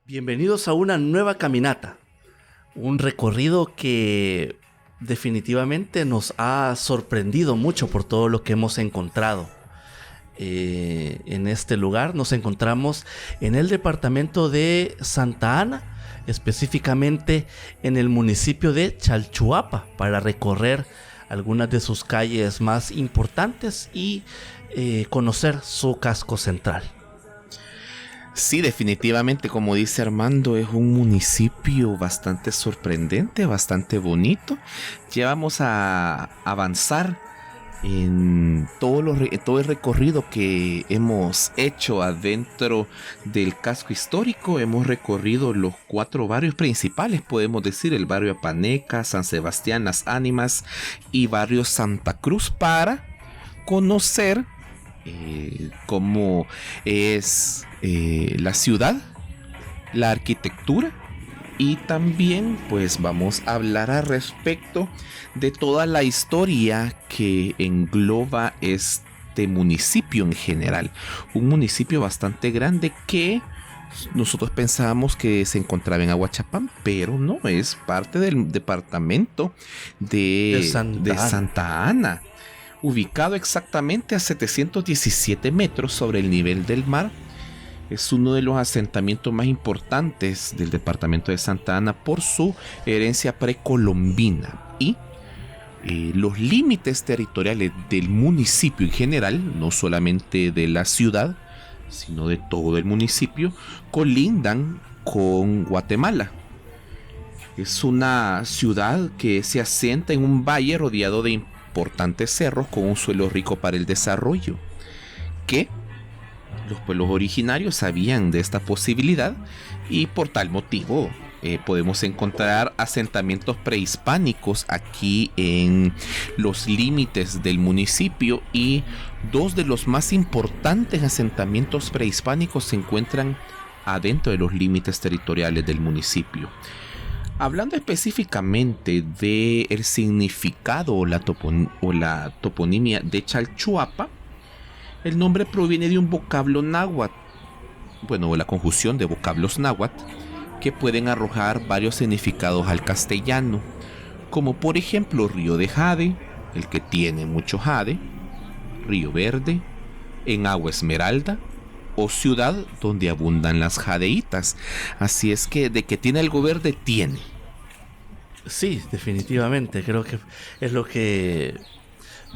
Bienvenidos a una nueva caminata, un recorrido que definitivamente nos ha sorprendido mucho por todo lo que hemos encontrado. En este lugar nos encontramos en el departamento de Santa Ana, específicamente en el municipio de Chalchuapa, para recorrer algunas de sus calles más importantes y conocer su casco central. Sí, definitivamente, como dice Armando, es un municipio bastante sorprendente, bastante bonito. Ya vamos a avanzar en todo el recorrido que hemos hecho adentro del casco histórico. Hemos recorrido los 4 barrios principales, podemos decir, el barrio Apaneca, San Sebastián, Las Ánimas y barrio Santa Cruz, para conocer cómo es la ciudad, la arquitectura, y también pues vamos a hablar al respecto de toda la historia que engloba este municipio en general. Un municipio bastante grande que nosotros pensábamos que se encontraba en Aguachapán, pero no, es parte del departamento de Santa Ana, ubicado exactamente a 717 metros sobre el nivel del mar. Es uno de los asentamientos más importantes del departamento de Santa Ana por su herencia precolombina. Y los límites territoriales del municipio en general, no solamente de la ciudad, sino de todo el municipio, colindan con Guatemala. Es una ciudad que se asienta en un valle rodeado de importantes cerros con un suelo rico para el desarrollo, que los pueblos originarios sabían de esta posibilidad, y por tal motivo podemos encontrar asentamientos prehispánicos aquí en los límites del municipio, y 2 de los más importantes asentamientos prehispánicos se encuentran adentro de los límites territoriales del municipio. Hablando específicamente del significado o la toponimia de Chalchuapa, el nombre proviene de un vocablo náhuatl, o la conjunción de vocablos náhuatl, que pueden arrojar varios significados al castellano, como por ejemplo río de jade, el que tiene mucho jade, río verde, en agua esmeralda, o ciudad donde abundan las jadeitas. Así es que de que tiene algo verde, tiene. Sí, definitivamente, creo que es lo que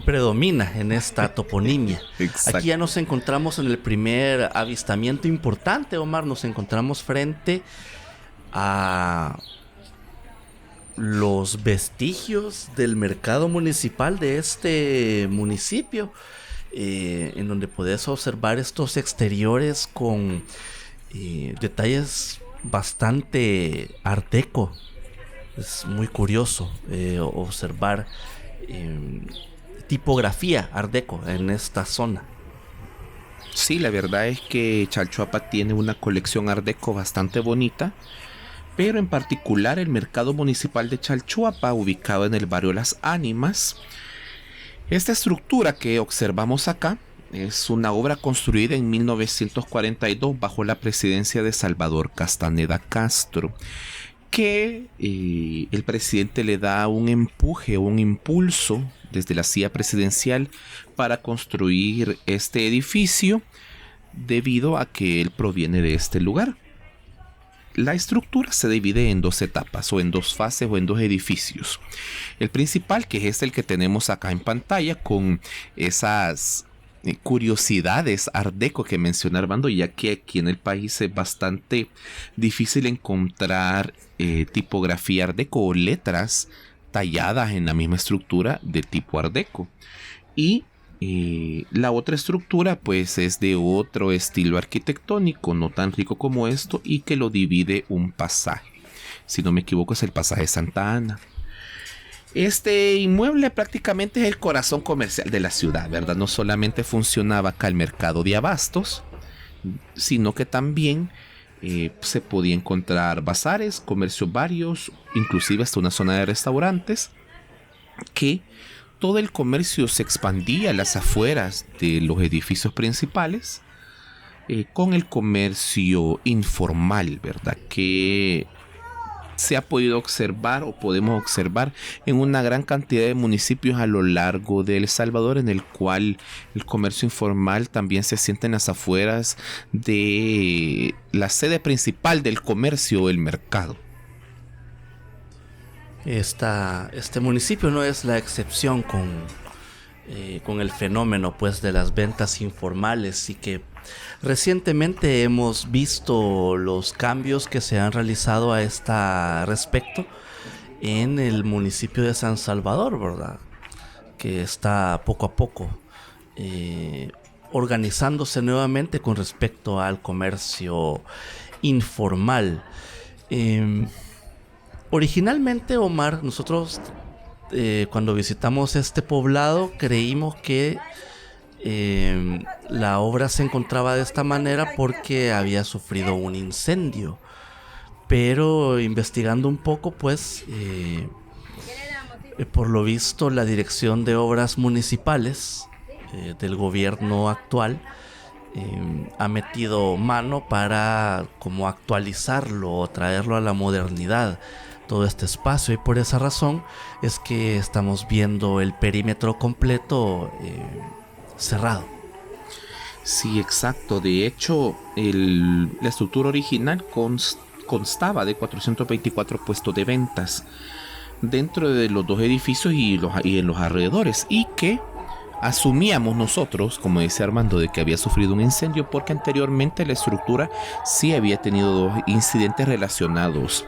predomina en esta toponimia. Exacto. Aquí ya nos encontramos en el primer avistamiento importante, Omar. Nos encontramos frente a los vestigios del mercado municipal de este municipio, en donde puedes observar estos exteriores con detalles bastante art deco. Es muy curioso observar tipografía art deco en esta zona. Sí, la verdad es que Chalchuapa tiene una colección art deco bastante bonita, pero en particular el mercado municipal de Chalchuapa, ubicado en el barrio Las Ánimas. Esta estructura que observamos acá es una obra construida en 1942 bajo la presidencia de Salvador Castaneda Castro, que el presidente le da un empuje o un impulso desde la silla presidencial para construir este edificio, debido a que él proviene de este lugar. La estructura se divide en 2 etapas, o en 2 fases, o en 2 edificios. El principal, que es el que tenemos acá en pantalla, con esas curiosidades art deco que menciona Armando, ya que aquí en el país es bastante difícil encontrar tipografía art deco o letras talladas en la misma estructura de tipo art deco. Y la otra estructura pues es de otro estilo arquitectónico, no tan rico como esto, y que lo divide un pasaje. Si no me equivoco, es el pasaje Santa Ana. Este inmueble prácticamente es el corazón comercial de la ciudad, ¿verdad? No solamente funcionaba acá el mercado de abastos, sino que también se podía encontrar bazares, comercios varios, inclusive hasta una zona de restaurantes, que todo el comercio se expandía a las afueras de los edificios principales, con el comercio informal, ¿verdad? Que se ha podido observar o podemos observar en una gran cantidad de municipios a lo largo de El Salvador, en el cual el comercio informal también se siente en las afueras de la sede principal del comercio, el mercado. Este municipio no es la excepción con el fenómeno pues de las ventas informales, y que recientemente hemos visto los cambios que se han realizado a este respecto en el municipio de San Salvador, ¿verdad? Que está poco a poco organizándose nuevamente con respecto al comercio informal. Originalmente, Omar, nosotros cuando visitamos este poblado creímos que la obra se encontraba de esta manera porque había sufrido un incendio, pero investigando un poco, pues por lo visto la Dirección de Obras Municipales del gobierno actual ha metido mano para como actualizarlo o traerlo a la modernidad, todo este espacio, y por esa razón es que estamos viendo el perímetro completo cerrado. Sí, exacto. De hecho, la estructura original constaba de 424 puestos de ventas dentro de los dos edificios y en los alrededores, y que asumíamos nosotros, como dice Armando, de que había sufrido un incendio porque anteriormente la estructura sí había tenido dos incidentes relacionados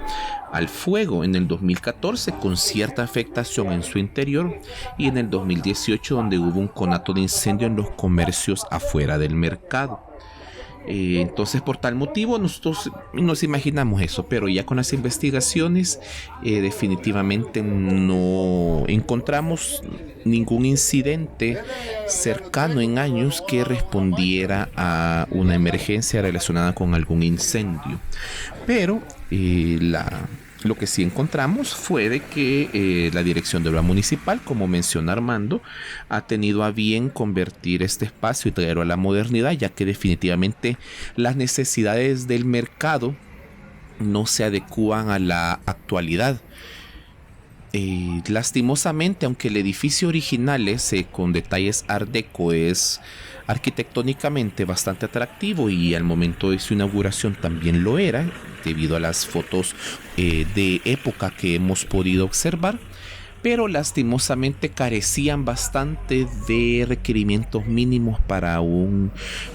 al fuego, en el 2014 con cierta afectación en su interior, y en el 2018 donde hubo un conato de incendio en los comercios afuera del mercado. Entonces, por tal motivo nosotros nos imaginamos eso, pero ya con las investigaciones definitivamente no encontramos ningún incidente cercano en años que respondiera a una emergencia relacionada con algún incendio. Pero lo que sí encontramos fue de que la Dirección de Obra Municipal, como menciona Armando, ha tenido a bien convertir este espacio y traerlo a la modernidad, ya que definitivamente las necesidades del mercado no se adecúan a la actualidad. Lastimosamente, aunque el edificio original con detalles Art Deco es arquitectónicamente bastante atractivo, y al momento de su inauguración también lo era, debido a las fotos de época que hemos podido observar, pero lastimosamente carecían bastante de requerimientos mínimos para un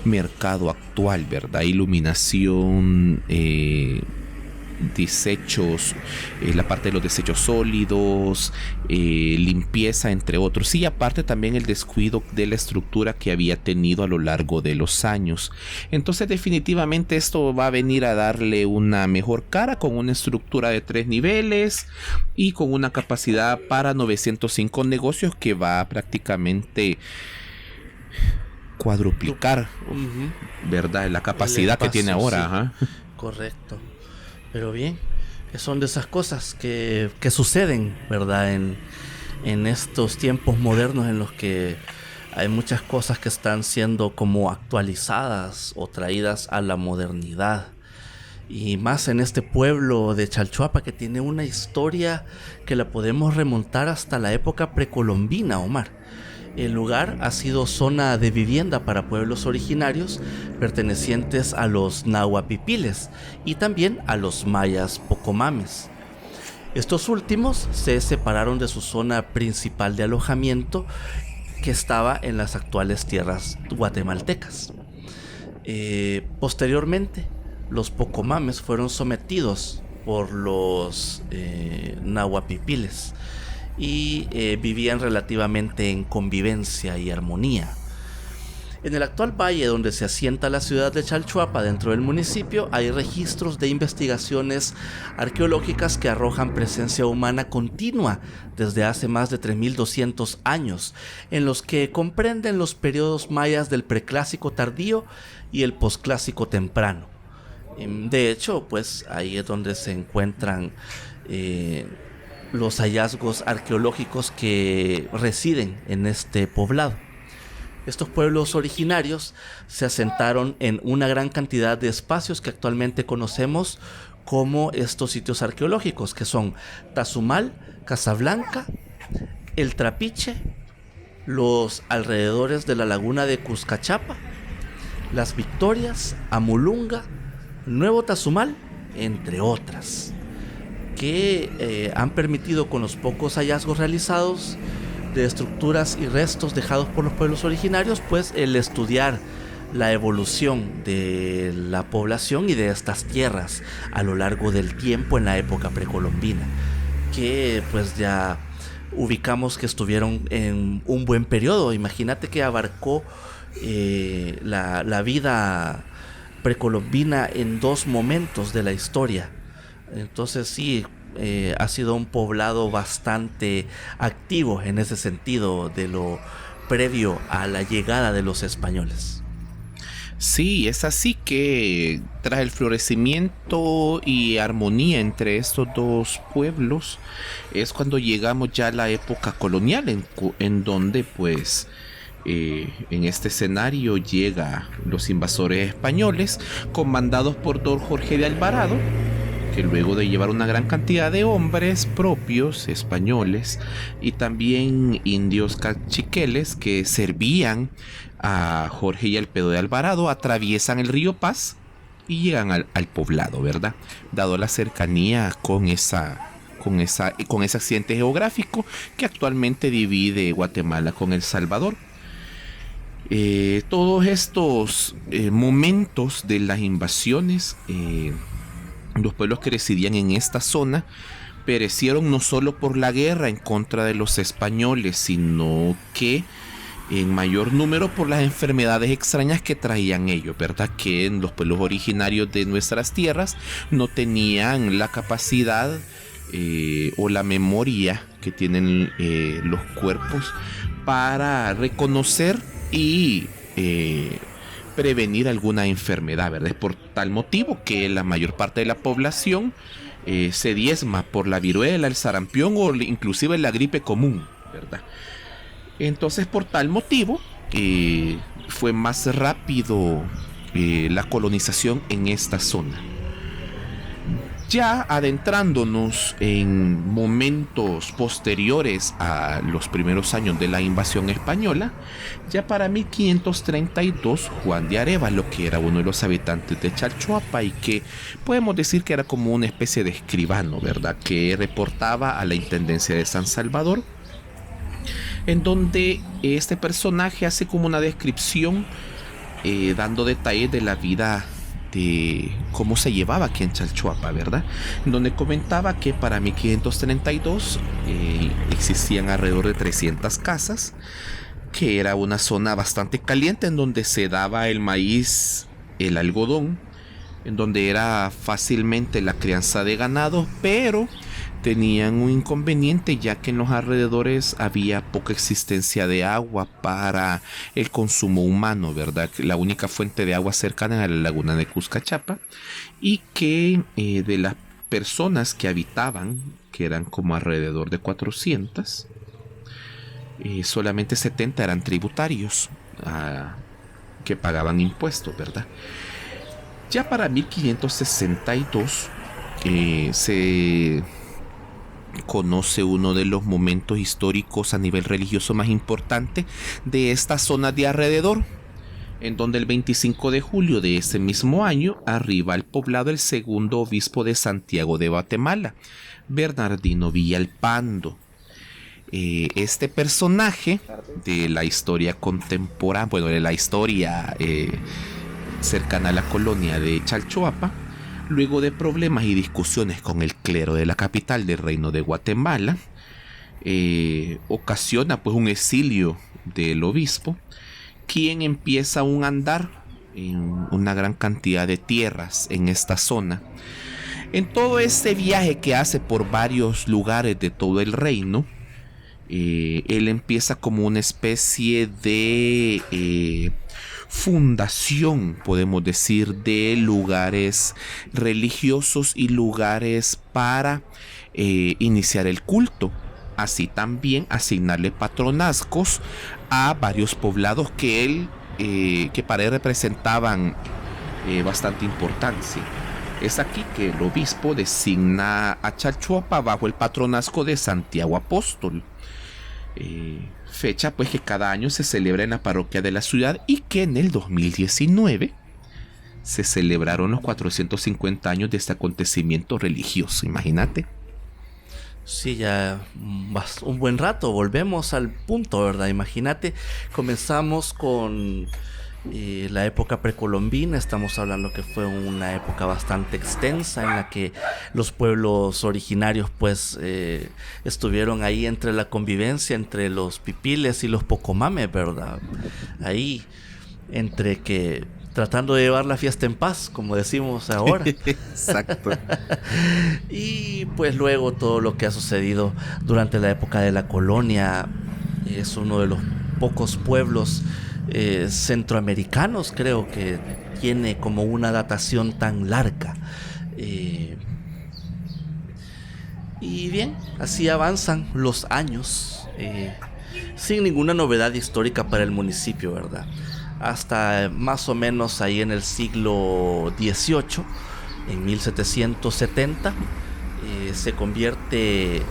mercado actual, ¿verdad? Iluminación, desechos, la parte de los desechos sólidos, limpieza, entre otros, y aparte también el descuido de la estructura que había tenido a lo largo de los años. Entonces definitivamente esto va a venir a darle una mejor cara, con una estructura de 3 niveles y con una capacidad para 905 negocios que va a prácticamente cuadruplicar, ¿verdad? La capacidad que tiene ahora. Sí. Ajá. Correcto. Pero bien, son de esas cosas que suceden, ¿verdad? En estos tiempos modernos en los que hay muchas cosas que están siendo como actualizadas o traídas a la modernidad. Y más en este pueblo de Chalchuapa, que tiene una historia que la podemos remontar hasta la época precolombina, Omar. El lugar ha sido zona de vivienda para pueblos originarios pertenecientes a los nahuapipiles y también a los mayas pocomames. Estos últimos se separaron de su zona principal de alojamiento, que estaba en las actuales tierras guatemaltecas. Posteriormente, los pocomames fueron sometidos por los nahuapipiles y vivían relativamente en convivencia y armonía. En el actual valle donde se asienta la ciudad de Chalchuapa, dentro del municipio, hay registros de investigaciones arqueológicas que arrojan presencia humana continua desde hace más de 3200 años, en los que comprenden los periodos mayas del preclásico tardío y el posclásico temprano. De hecho, pues ahí es donde se encuentran los hallazgos arqueológicos que residen en este poblado. Estos pueblos originarios se asentaron en una gran cantidad de espacios que actualmente conocemos como estos sitios arqueológicos, que son Tazumal, Casablanca, El Trapiche, los alrededores de la laguna de Cuscachapa, Las Victorias, Amulunga, Nuevo Tazumal, entre otras, que han permitido, con los pocos hallazgos realizados de estructuras y restos dejados por los pueblos originarios, pues el estudiar la evolución de la población y de estas tierras a lo largo del tiempo en la época precolombina, que pues ya ubicamos que estuvieron en un buen periodo. Imagínate que abarcó la vida precolombina en 2 momentos de la historia. Entonces sí, ha sido un poblado bastante activo en ese sentido de lo previo a la llegada de los españoles. Sí, es así que tras el florecimiento y armonía entre estos dos pueblos es cuando llegamos ya a la época colonial en donde pues en este escenario llega los invasores españoles comandados por don Jorge de Alvarado, que luego de llevar una gran cantidad de hombres propios españoles y también indios cachiqueles que servían a Jorge y al Pedro de Alvarado, atraviesan el río Paz y llegan al poblado, ¿verdad? Dado la cercanía con ese accidente geográfico que actualmente divide Guatemala con El Salvador. Todos estos momentos de las invasiones, los pueblos que residían en esta zona perecieron no solo por la guerra en contra de los españoles, sino que en mayor número por las enfermedades extrañas que traían ellos, ¿verdad? Que en los pueblos originarios de nuestras tierras no tenían la capacidad o la memoria que tienen los cuerpos para reconocer y prevenir alguna enfermedad, ¿verdad? Es por tal motivo que la mayor parte de la población se diezma por la viruela, el sarampión o inclusive la gripe común, ¿verdad? Entonces, por tal motivo fue más rápido la colonización en esta zona. Ya adentrándonos en momentos posteriores a los primeros años de la invasión española, ya para 1532 Juan de Arévalo, que era uno de los habitantes de Chalchuapa y que podemos decir que era como una especie de escribano, ¿verdad?, que reportaba a la Intendencia de San Salvador, en donde este personaje hace como una descripción dando detalles de la vida de cómo se llevaba aquí en Chalchuapa, ¿verdad? Donde comentaba que para 1532 existían alrededor de 300 casas, que era una zona bastante caliente en donde se daba el maíz, el algodón, en donde era fácilmente la crianza de ganado, pero tenían un inconveniente, ya que en los alrededores había poca existencia de agua para el consumo humano, ¿verdad? La única fuente de agua cercana era la laguna de Cuscachapa, y que de las personas que habitaban, que eran como alrededor de 400, solamente 70 eran tributarios que pagaban impuestos, ¿verdad? Ya para 1562 se conoce uno de los momentos históricos a nivel religioso más importante de esta zona de alrededor, en donde el 25 de julio de ese mismo año arriba al poblado el segundo obispo de Santiago de Guatemala, Bernardino Villalpando. Este personaje de la historia contemporánea, bueno, de la historia cercana a la colonia de Chalchuapa, luego de problemas y discusiones con el clero de la capital del reino de Guatemala, ocasiona pues un exilio del obispo, quien empieza un andar en una gran cantidad de tierras en esta zona. En todo este viaje que hace por varios lugares de todo el reino, él empieza como una especie de fundación, podemos decir, de lugares religiosos y lugares para iniciar el culto. así también asignarle patronazgos a varios poblados que para él representaban bastante importancia. Es aquí que el obispo designa a Chalchuapa bajo el patronazgo de Santiago Apóstol, fecha pues que cada año se celebra en la parroquia de la ciudad, y que en el 2019 se celebraron los 450 años de este acontecimiento religioso. Imagínate. Sí, ya un buen rato, volvemos al punto, ¿verdad? Imagínate, comenzamos con la época precolombina. Estamos hablando que fue una época bastante extensa en la que los pueblos originarios pues estuvieron ahí entre la convivencia entre los pipiles y los pocomames, ¿verdad? Ahí entre que tratando de llevar la fiesta en paz, como decimos ahora. Exacto. Y pues luego todo lo que ha sucedido durante la época de la colonia. Es uno de los pocos pueblos centroamericanos, creo, que tiene como una datación tan larga. Y bien, así avanzan los años, sin ninguna novedad histórica para el municipio, ¿verdad? Hasta más o menos ahí en el siglo XVIII, en 1770, se convierte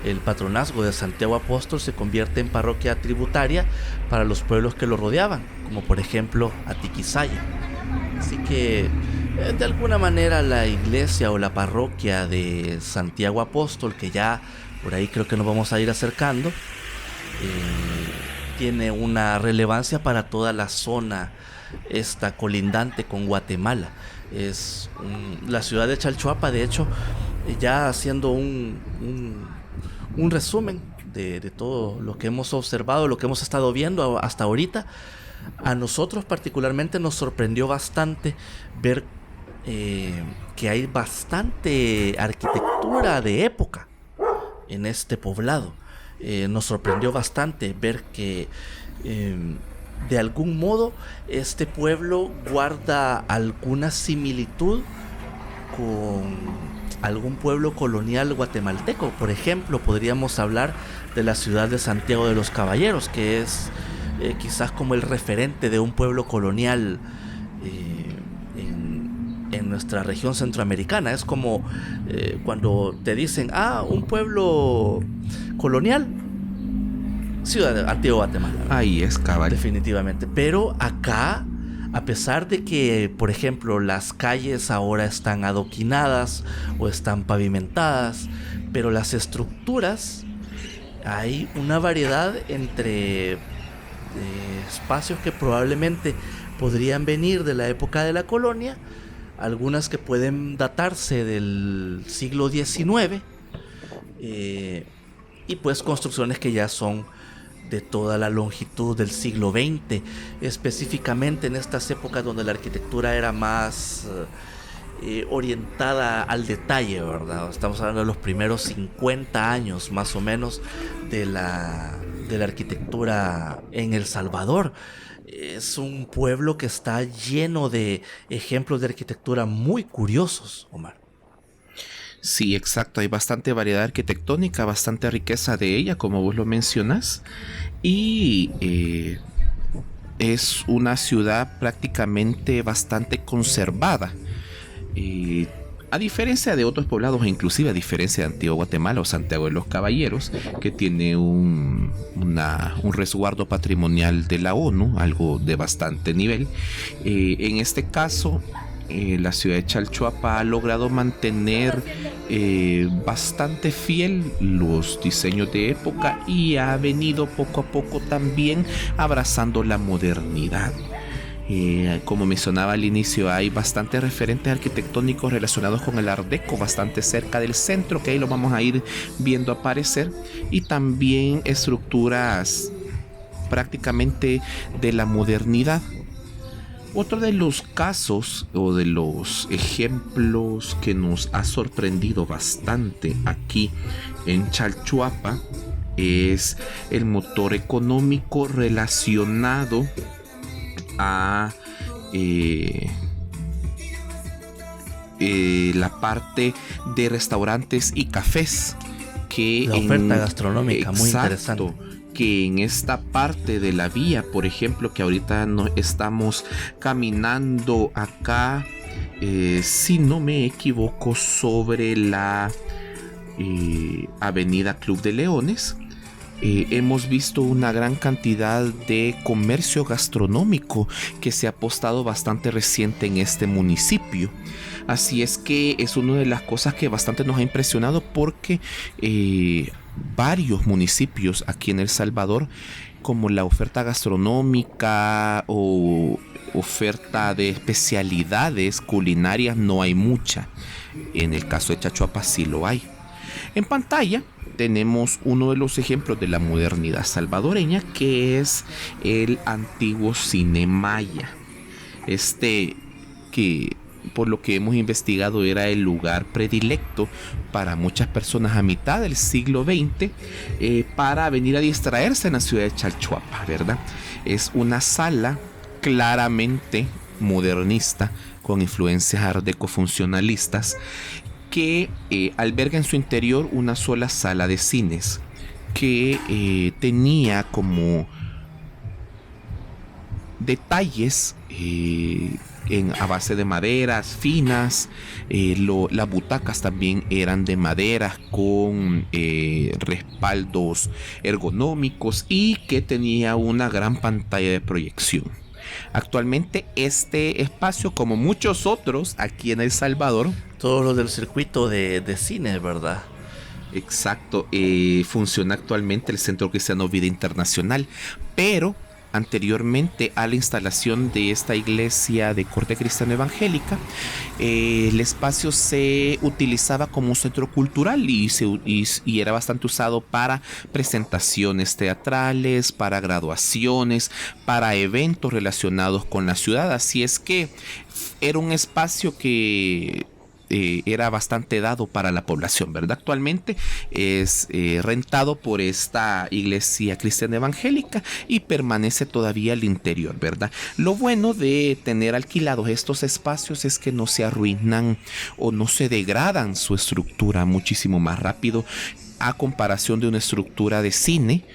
el patronazgo de Santiago Apóstol se convierte en parroquia tributaria para los pueblos que lo rodeaban, como por ejemplo Atiquizaya. Así que de alguna manera la iglesia o la parroquia de Santiago Apóstol, que ya por ahí creo que nos vamos a ir acercando, tiene una relevancia para toda la zona esta colindante con Guatemala. Es la ciudad de Chalchuapa, de hecho, ya haciendo un resumen de todo lo que hemos observado, lo que hemos estado viendo hasta ahorita. A nosotros particularmente nos sorprendió bastante ver que hay bastante arquitectura de época en este poblado. Nos sorprendió bastante ver que de algún modo este pueblo guarda alguna similitud con algún pueblo colonial guatemalteco. Por ejemplo, podríamos hablar de la ciudad de Santiago de los Caballeros, que es quizás como el referente de un pueblo colonial en nuestra región centroamericana. Es como cuando te dicen, un pueblo colonial, Ciudad de Antigua Guatemala. Ahí es, cabal. Definitivamente. Pero acá, a pesar de que, por ejemplo, las calles ahora están adoquinadas o están pavimentadas, pero las estructuras, hay una variedad entre espacios que probablemente podrían venir de la época de la colonia, algunas que pueden datarse del siglo XIX, y pues construcciones que ya son de toda la longitud del siglo XX, específicamente en estas épocas donde la arquitectura era más orientada al detalle, ¿verdad? Estamos hablando de los primeros 50 años más o menos de la arquitectura en El Salvador. Es un pueblo que está lleno de ejemplos de arquitectura muy curiosos, Omar. Sí, exacto. Hay bastante variedad arquitectónica, bastante riqueza de ella, como vos lo mencionás. Y es una ciudad prácticamente bastante conservada. A diferencia de otros poblados, e inclusive a diferencia de Antigua Guatemala o Santiago de los Caballeros, que tiene un resguardo patrimonial de la ONU, algo de bastante nivel. En este caso, la ciudad de Chalchuapa ha logrado mantener bastante fiel los diseños de época y ha venido poco a poco también abrazando la modernidad. Como mencionaba al inicio, hay bastantes referentes arquitectónicos relacionados con el Art Deco bastante cerca del centro, que ahí lo vamos a ir viendo aparecer, y también estructuras prácticamente de la modernidad. Otro de los casos o de los ejemplos que nos ha sorprendido bastante aquí en Chalchuapa es el motor económico relacionado a la parte de restaurantes y cafés que la oferta gastronómica, muy interesante. Que en esta parte de la vía, por ejemplo, que ahorita no estamos caminando acá, si no me equivoco, sobre la Avenida Club de Leones, hemos visto una gran cantidad de comercio gastronómico que se ha apostado bastante reciente en este municipio. Así es que es una de las cosas que bastante nos ha impresionado, porque varios municipios aquí en El Salvador, como la oferta gastronómica o oferta de especialidades culinarias, no hay mucha. En el caso de Chalchuapa sí lo hay. En pantalla tenemos uno de los ejemplos de la modernidad salvadoreña, que es el antiguo Cine Maya. Que por lo que hemos investigado era el lugar predilecto para muchas personas a mitad del siglo XX para venir a distraerse en la ciudad de Chalchuapa, ¿verdad? Es una sala claramente modernista con influencias art deco funcionalistas, que alberga en su interior una sola sala de cines que tenía como detalles a base de maderas finas. Las butacas también eran de madera con respaldos ergonómicos, y que tenía una gran pantalla de proyección. Actualmente este espacio, como muchos otros aquí en El Salvador, todos los del circuito de cine, ¿verdad? Exacto, funciona actualmente el Centro Cristiano Vida Internacional, pero anteriormente a la instalación de esta iglesia de corte cristiano evangélica, el espacio se utilizaba como un centro cultural y era bastante usado para presentaciones teatrales, para graduaciones, para eventos relacionados con la ciudad. Así es que era un espacio que era bastante dado para la población, ¿verdad? Actualmente es rentado por esta iglesia cristiana evangélica y permanece todavía al interior, ¿verdad? Lo bueno de tener alquilados estos espacios es que no se arruinan o no se degradan su estructura muchísimo más rápido, a comparación de una estructura de cine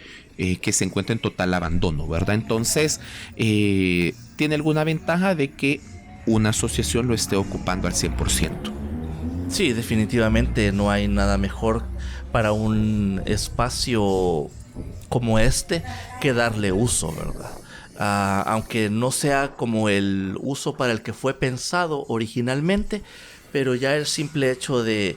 que se encuentra en total abandono, ¿verdad? Entonces tiene alguna ventaja de que una asociación lo esté ocupando al 100%. Sí, definitivamente no hay nada mejor para un espacio como este que darle uso, ¿verdad? Aunque no sea como el uso para el que fue pensado originalmente, pero ya el simple hecho de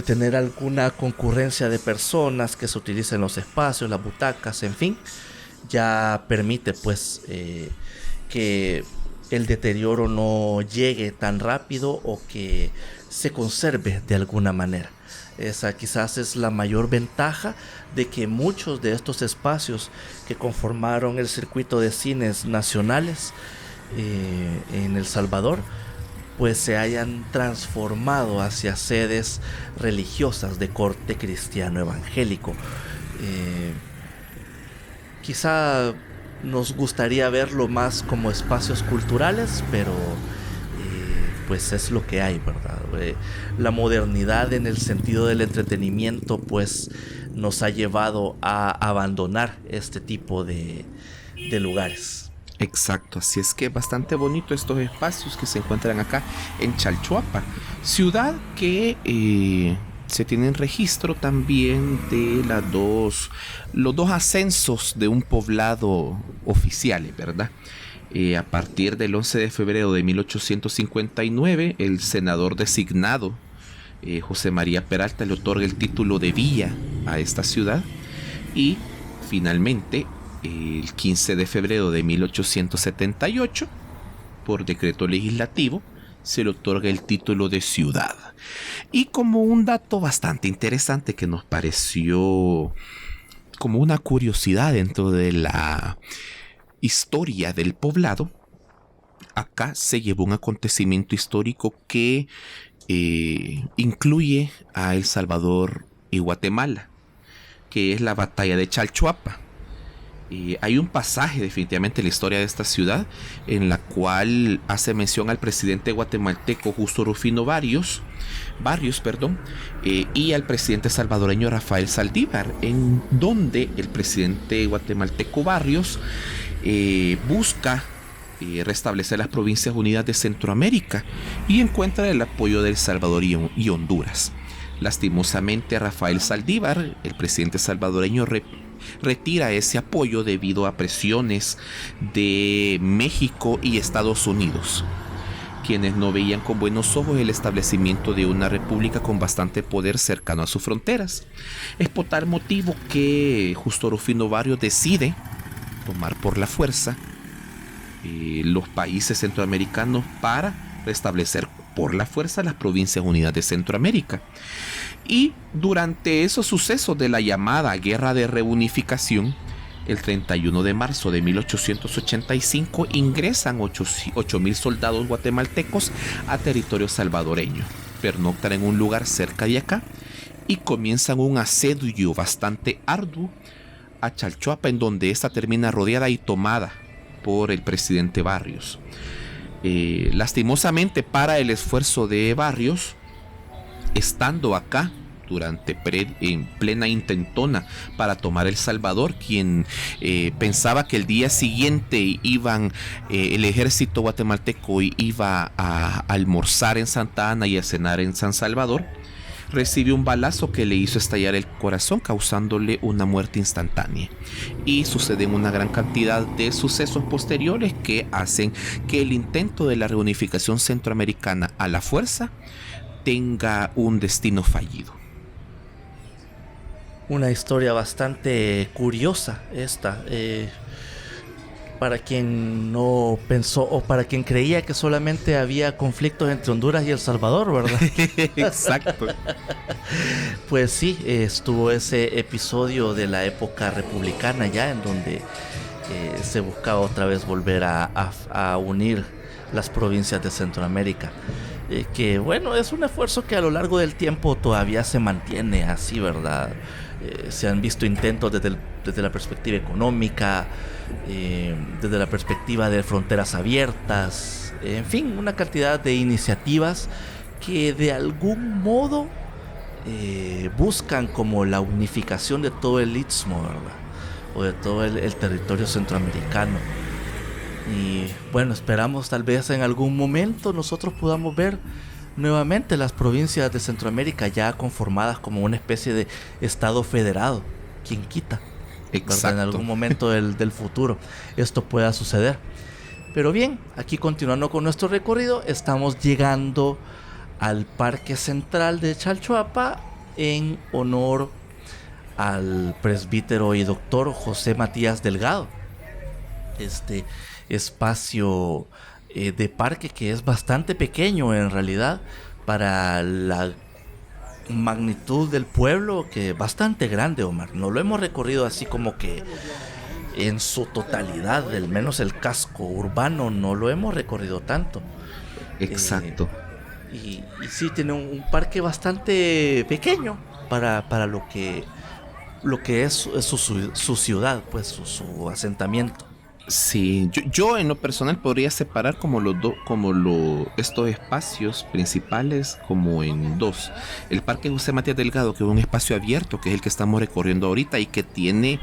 tener alguna concurrencia de personas que se utilicen los espacios, las butacas, en fin, ya permite pues que el deterioro no llegue tan rápido o que se conserve de alguna manera. Esa quizás es la mayor ventaja de que muchos de estos espacios que conformaron el circuito de cines nacionales en El Salvador pues se hayan transformado hacia sedes religiosas de corte cristiano evangélico. Quizá nos gustaría verlo más como espacios culturales, pero pues es lo que hay, ¿verdad? La modernidad en el sentido del entretenimiento pues nos ha llevado a abandonar este tipo de lugares. Exacto, así es que bastante bonito estos espacios que se encuentran acá en Chalchuapa, ciudad que se tiene registro también de los dos ascensos de un poblado oficiales, ¿verdad? A partir del 11 de febrero de 1859, el senador designado José María Peralta le otorga el título de villa a esta ciudad, y finalmente el 15 de febrero de 1878, por decreto legislativo, se le otorga el título de ciudad. Y como un dato bastante interesante que nos pareció como una curiosidad dentro de la historia del poblado, acá se llevó un acontecimiento histórico que incluye a El Salvador y Guatemala, que es la batalla de Chalchuapa. Hay un pasaje definitivamente en la historia de esta ciudad en la cual hace mención al presidente guatemalteco Justo Rufino Barrios, y al presidente salvadoreño Rafael Saldívar, en donde el presidente guatemalteco Barrios busca restablecer las Provincias Unidas de Centroamérica y encuentra el apoyo de El Salvador y Honduras. Lastimosamente, Rafael Saldívar, el presidente salvadoreño, retira ese apoyo debido a presiones de México y Estados Unidos, quienes no veían con buenos ojos el establecimiento de una república con bastante poder cercano a sus fronteras. Es por tal motivo que Justo Rufino Barrios decide tomar por la fuerza los países centroamericanos para restablecer por la fuerza las Provincias Unidas de Centroamérica. Y durante esos sucesos de la llamada Guerra de Reunificación, el 31 de marzo de 1885 ingresan 8,000 soldados guatemaltecos a territorio salvadoreño. Pernoctan en un lugar cerca de acá y comienzan un asedio bastante arduo a Chalchuapa, en donde esta termina rodeada y tomada por el presidente Barrios. Lastimosamente para el esfuerzo de Barrios, estando acá en plena intentona para tomar El Salvador, quien pensaba que el día siguiente el ejército guatemalteco iba a almorzar en Santa Ana y a cenar en San Salvador, recibió un balazo que le hizo estallar el corazón, causándole una muerte instantánea. Y suceden una gran cantidad de sucesos posteriores que hacen que el intento de la reunificación centroamericana a la fuerza tenga un destino fallido. Una historia bastante curiosa esta. Para quien no pensó o para quien creía que solamente había conflictos entre Honduras y El Salvador, ¿verdad? Exacto. Pues sí, estuvo ese episodio de la época republicana ya, en donde se buscaba otra vez volver a unir las provincias de Centroamérica. Que bueno, es un esfuerzo que a lo largo del tiempo todavía se mantiene así, ¿verdad? Se han visto intentos desde la perspectiva económica, desde la perspectiva de fronteras abiertas, en fin, una cantidad de iniciativas que de algún modo buscan como la unificación de todo el istmo, ¿verdad? O de todo el territorio centroamericano. Y bueno, esperamos tal vez en algún momento nosotros podamos ver nuevamente las provincias de Centroamérica ya conformadas como una especie de estado federado. ¿Quién quita? Exacto. En algún momento del futuro esto pueda suceder. Pero bien, aquí continuando con nuestro recorrido, estamos llegando al Parque Central de Chalchuapa en honor al presbítero y doctor José Matías Delgado. Este espacio de parque que es bastante pequeño en realidad para la magnitud del pueblo, que es bastante grande, Omar. No lo hemos recorrido así como que en su totalidad, al menos el casco urbano no lo hemos recorrido tanto. Exacto. Y sí tiene un parque bastante pequeño para lo que es su ciudad, pues su asentamiento. Sí, yo en lo personal podría separar como estos espacios principales como en dos. El Parque José Matías Delgado, que es un espacio abierto, que es el que estamos recorriendo ahorita y que tiene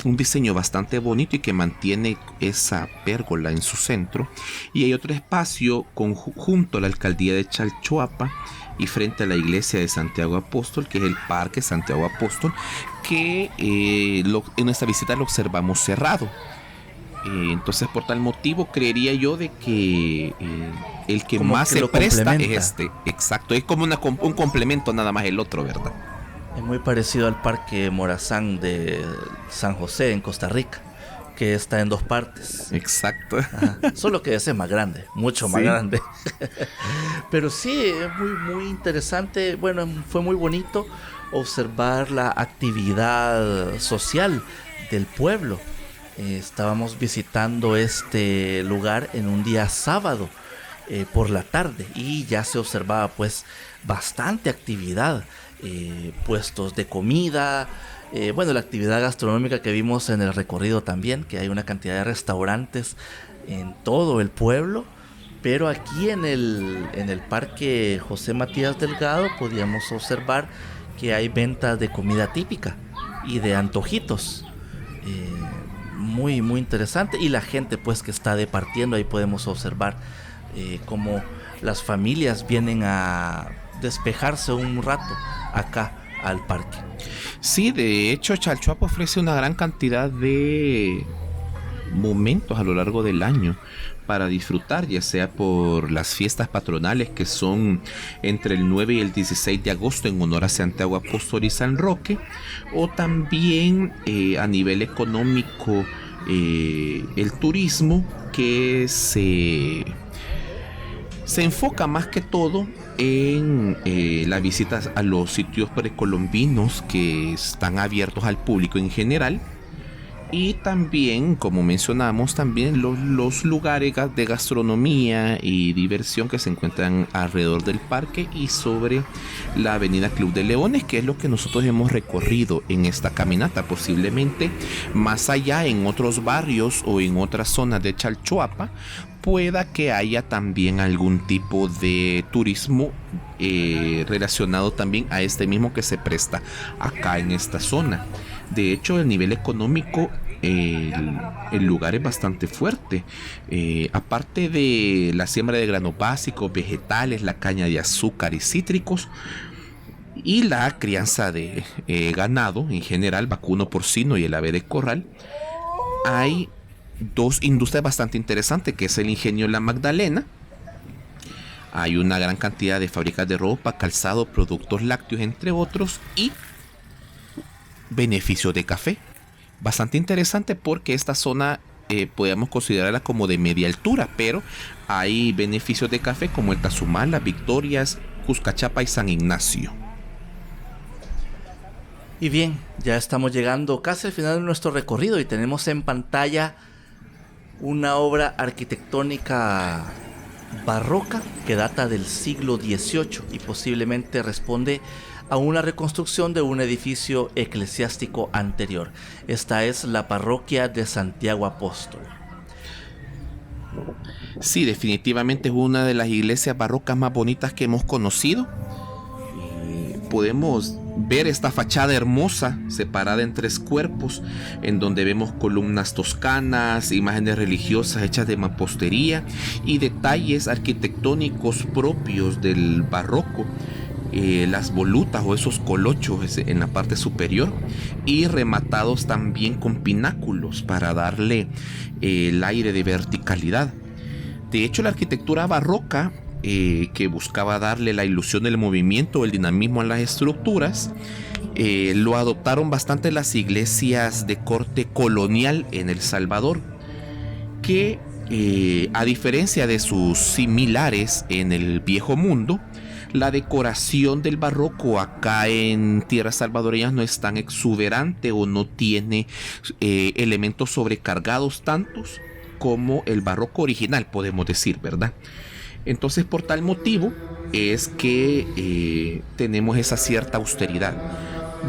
un diseño bastante bonito y que mantiene esa pérgola en su centro. Y hay otro espacio junto a la alcaldía de Chalchuapa y frente a la iglesia de Santiago Apóstol, que es el Parque Santiago Apóstol, que en esta visita lo observamos cerrado. Entonces, por tal motivo, creería yo de que el que como más que se presta es este. Exacto, es como un complemento nada más el otro, ¿verdad? Es muy parecido al Parque Morazán de San José en Costa Rica, que está en dos partes. Exacto. Ajá. Solo que ese es más grande, mucho más grande. Pero sí, es muy interesante. Bueno, fue muy bonito observar la actividad social del pueblo. Estábamos visitando este lugar en un día sábado por la tarde, y ya se observaba pues bastante actividad, puestos de comida, bueno, la actividad gastronómica que vimos en el recorrido también, que hay una cantidad de restaurantes en todo el pueblo. Pero aquí en el parque José Matías Delgado podíamos observar que hay ventas de comida típica y de antojitos. Muy, muy interesante. Y la gente pues que está departiendo, ahí podemos observar cómo las familias vienen a despejarse un rato acá al parque. Sí, de hecho Chalchuapa ofrece una gran cantidad de momentos a lo largo del año para disfrutar, ya sea por las fiestas patronales que son entre el 9 y el 16 de agosto en honor a Santiago Apóstol y San Roque, o también a nivel económico el turismo que se enfoca más que todo en las visitas a los sitios precolombinos que están abiertos al público en general. Y también, como mencionamos, también los lugares de gastronomía y diversión que se encuentran alrededor del parque y sobre la avenida Club de Leones, que es lo que nosotros hemos recorrido en esta caminata. Posiblemente más allá en otros barrios o en otras zonas de Chalchuapa pueda que haya también algún tipo de turismo relacionado también a este mismo que se presta acá en esta zona. De hecho, el nivel económico, el lugar es bastante fuerte. Aparte de la siembra de granos básicos, vegetales, la caña de azúcar y cítricos, y la crianza de ganado en general, vacuno, porcino y el ave de corral, hay dos industrias bastante interesantes, que es el ingenio La Magdalena. Hay una gran cantidad de fábricas de ropa, calzado, productos lácteos, entre otros, y beneficios de café. Bastante interesante porque esta zona podemos considerarla como de media altura, pero hay beneficios de café como el Tazumán, Las Victorias, Cuscachapa y San Ignacio. Y bien, ya estamos llegando casi al final de nuestro recorrido y tenemos en pantalla una obra arquitectónica barroca que data del siglo XVIII y posiblemente responde a una reconstrucción de un edificio eclesiástico anterior. Esta es la parroquia de Santiago Apóstol. Sí, definitivamente es una de las iglesias barrocas más bonitas que hemos conocido. Podemos ver esta fachada hermosa separada en tres cuerpos, en donde vemos columnas toscanas, imágenes religiosas hechas de mampostería y detalles arquitectónicos propios del barroco. Las volutas o esos colochos en la parte superior, y rematados también con pináculos para darle el aire de verticalidad. De hecho, la arquitectura barroca, que buscaba darle la ilusión del movimiento, el dinamismo a las estructuras, lo adoptaron bastante las iglesias de corte colonial en El Salvador, que a diferencia de sus similares en el Viejo Mundo, la decoración del barroco acá en tierras salvadoreñas no es tan exuberante o no tiene elementos sobrecargados tantos como el barroco original, podemos decir, ¿verdad? Entonces, por tal motivo es que tenemos esa cierta austeridad.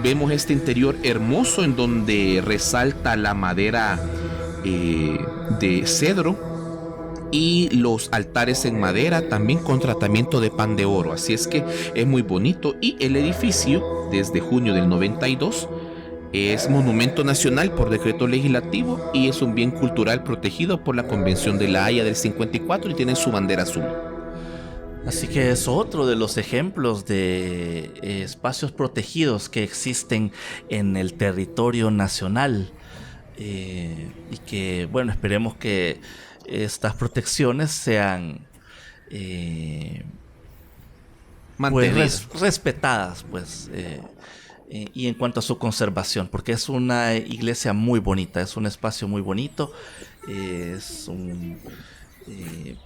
Vemos este interior hermoso en donde resalta la madera de cedro y los altares en madera, también con tratamiento de pan de oro. Así es que es muy bonito, y el edificio desde junio del 92 es monumento nacional por decreto legislativo y es un bien cultural protegido por la Convención de La Haya del 54 y tiene su bandera azul. Así que es otro de los ejemplos de espacios protegidos que existen en el territorio nacional, y que, bueno, esperemos que estas protecciones sean pues, respetadas, pues, y en cuanto a su conservación, porque es una iglesia muy bonita, es un espacio muy bonito, es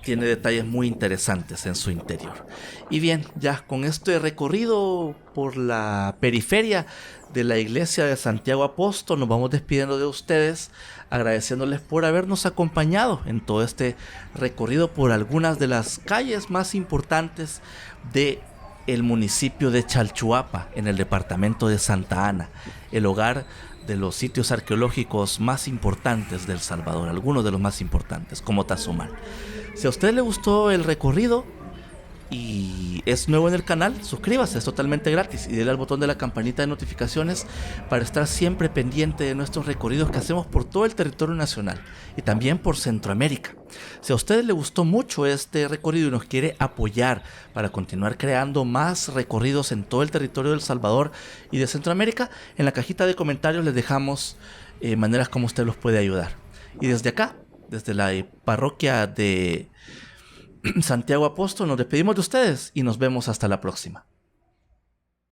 Tiene detalles muy interesantes en su interior. Y bien, ya con este recorrido por la periferia de la iglesia de Santiago Apóstol, nos vamos despidiendo de ustedes, agradeciéndoles por habernos acompañado en todo este recorrido por algunas de las calles más importantes de el municipio de Chalchuapa, en el departamento de Santa Ana, el hogar de los sitios arqueológicos más importantes de El Salvador, algunos de los más importantes, como Tazumal. Si a usted le gustó el recorrido y es nuevo en el canal, suscríbase, es totalmente gratis, y dele al botón de la campanita de notificaciones para estar siempre pendiente de nuestros recorridos que hacemos por todo el territorio nacional y también por Centroamérica. Si a usted le gustó mucho este recorrido y nos quiere apoyar para continuar creando más recorridos en todo el territorio de El Salvador y de Centroamérica, en la cajita de comentarios les dejamos maneras como usted los puede ayudar. Y desde acá, desde la parroquia de Santiago Apóstol, nos despedimos de ustedes y nos vemos hasta la próxima.